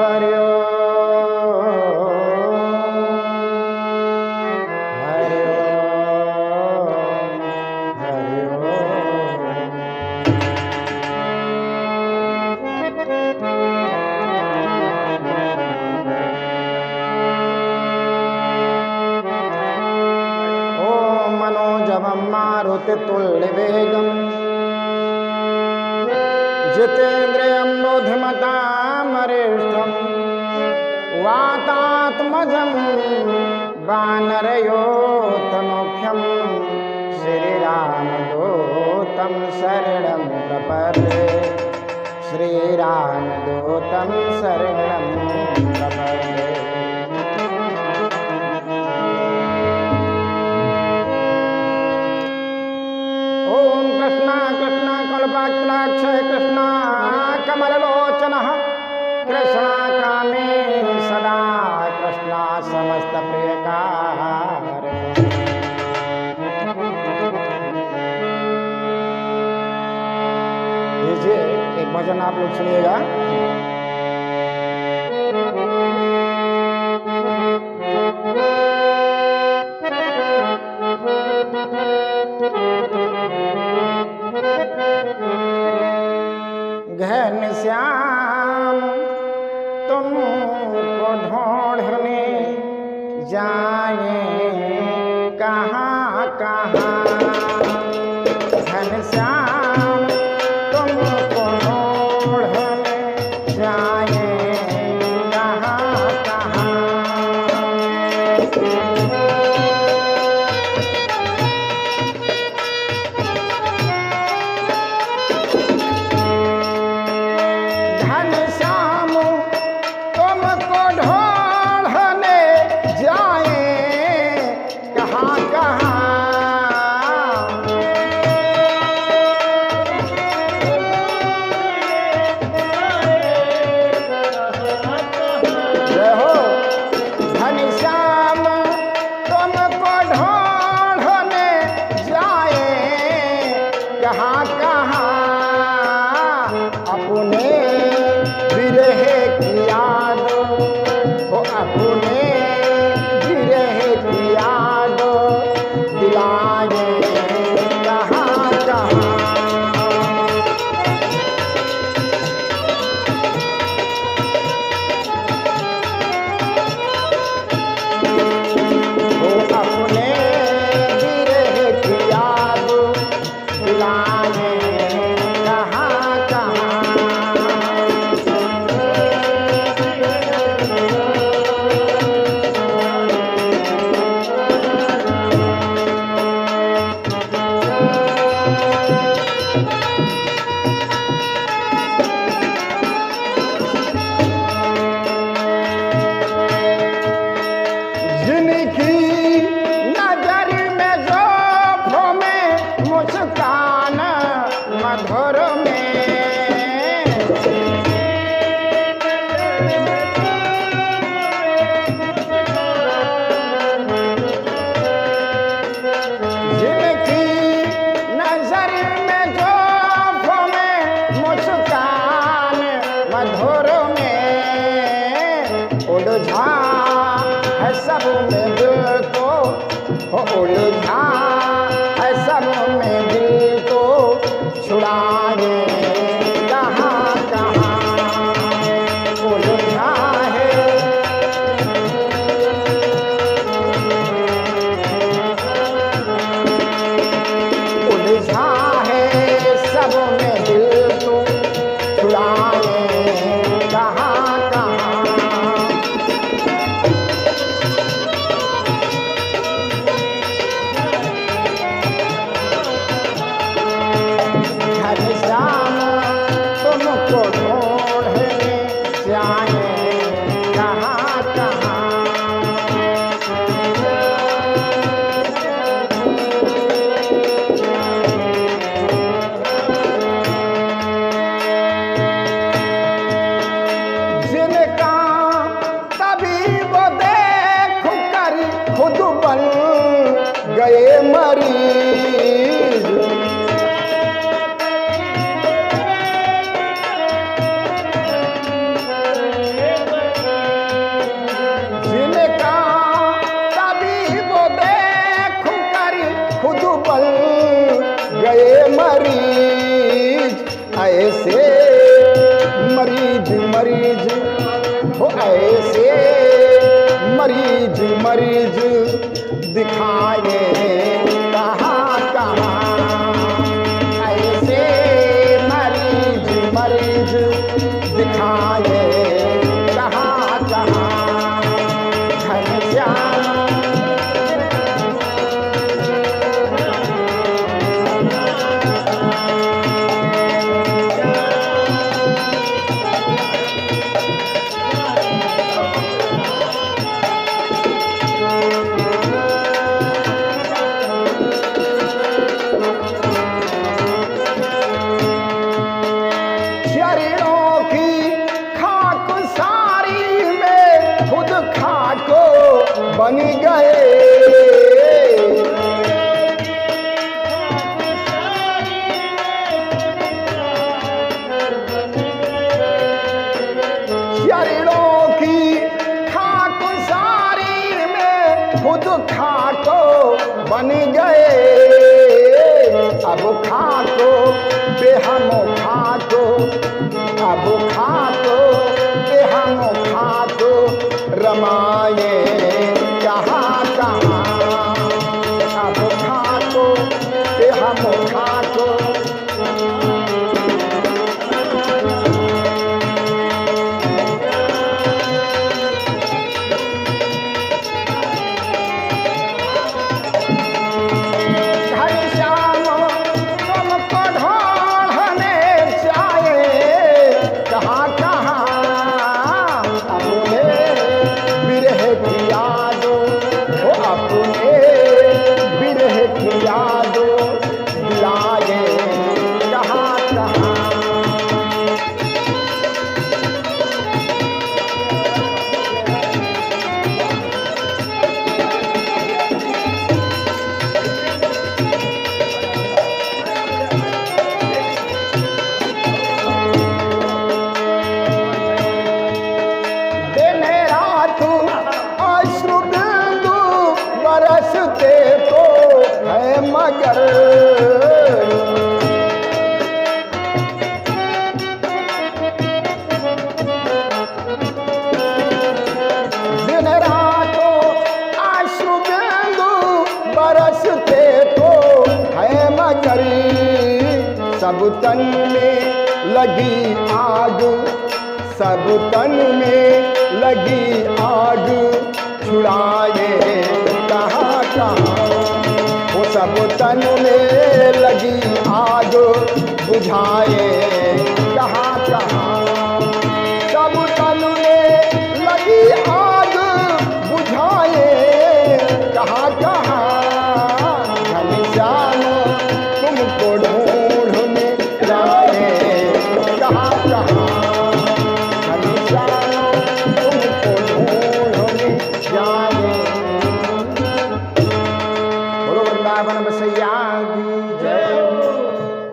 हरि ओम हरि ओम हरि ओम। ओम मनोजवं मारुतितुल्यवेगम् जितेन्द्रियं बुद्धिमतामरिष्ठं वातात्मजं वानरयोतमुख्यं श्रीरामदूतं शरणं प्रपद्ये श्रीरामदूतं शरणं प्रपद्ये। ओम कृष्णा कृष्णा कल्पाक्षय कृष्णा कमललोचनः कृष्णा कामे सदा कृष्णा समस्त प्रियकार। लीजिए एक भजन आप लोग सुनिएगा। घनश्याम तुमको ढूंढने जाए कहाँ कहाँ। घनश्याम तुमको ढूंढने जाए कहाँ कहाँ। मरीज हो ऐसे मरीज मरीज दिखाए कहाँ कहाँ, ऐसे मरीज मरीज दिखाए कहाँ कहाँ। घनश्याम बन गए। शरीरों की खाक सारी में खुद खाको बन गए। अब खाको बेहमो खाको, अब खाको बेहमो खाको रमाए कहाँ कहाँ। अब खाको बेहमो खाको बरसते तो है मगर दिन रातों आंसू बिंदु बरसते तो है मगर। सब तन में लगी आग, सब तन में लगी आग छुड़ाए कहाँ कहाँ। वो सब तन में लगी आग बुझाए